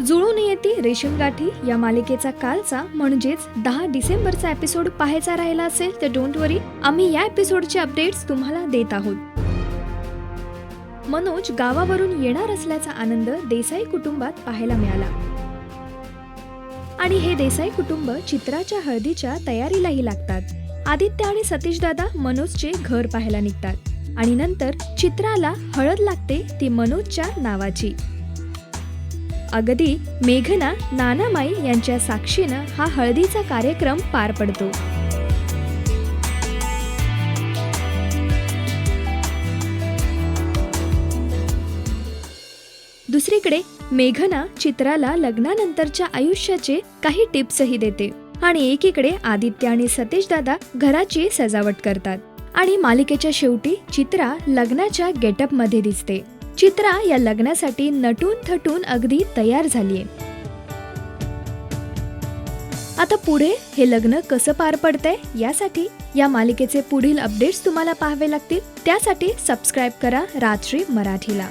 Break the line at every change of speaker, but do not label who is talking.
जुळून येते रेशीमगाठी या मालिकेचा कालचा म्हणजेच 10 डिसेंबरचा एपिसोड पाहायचा राहिला असेल तर डोंट वरी, आम्ही या एपिसोडचे अपडेट्स तुम्हाला देत आहोत. मनोज गावावरून येणार असल्याचा आनंद देसाई कुटुंबात पाहायला मिळाला आणि हे देसाई कुटुंब चित्राच्या हळदीच्या तयारीलाही लागतात. आदित्य आणि सतीश दादा मनोजचे घर पाहायला निघतात आणि नंतर चित्राला हळद लागते ती मनोजच्या नावाची. अगदी मेघना नानामाई यांच्या साक्षीनं हा हळदीचा कार्यक्रम पार पडतो. दुसरीकडे मेघना चित्राला लग्नानंतरच्या आयुष्याचे काही टिप्सही देते आणि एकीकडे आदित्य आणि सतीश दादा घराची सजावट करतात आणि मालिकेच्या शेवटी चित्रा लग्नाच्या गेटअप मध्ये दिसते. चित्रा या लग्नासाठी नटून थटून अगदी तयार झालीये. आता पुढे हे लग्न कसं पार पडतंय यासाठी या मालिकेचे पुढील अपडेट्स तुम्हाला पाहावे लागतील. त्यासाठी सबस्क्राईब करा राजश्री मराठीला.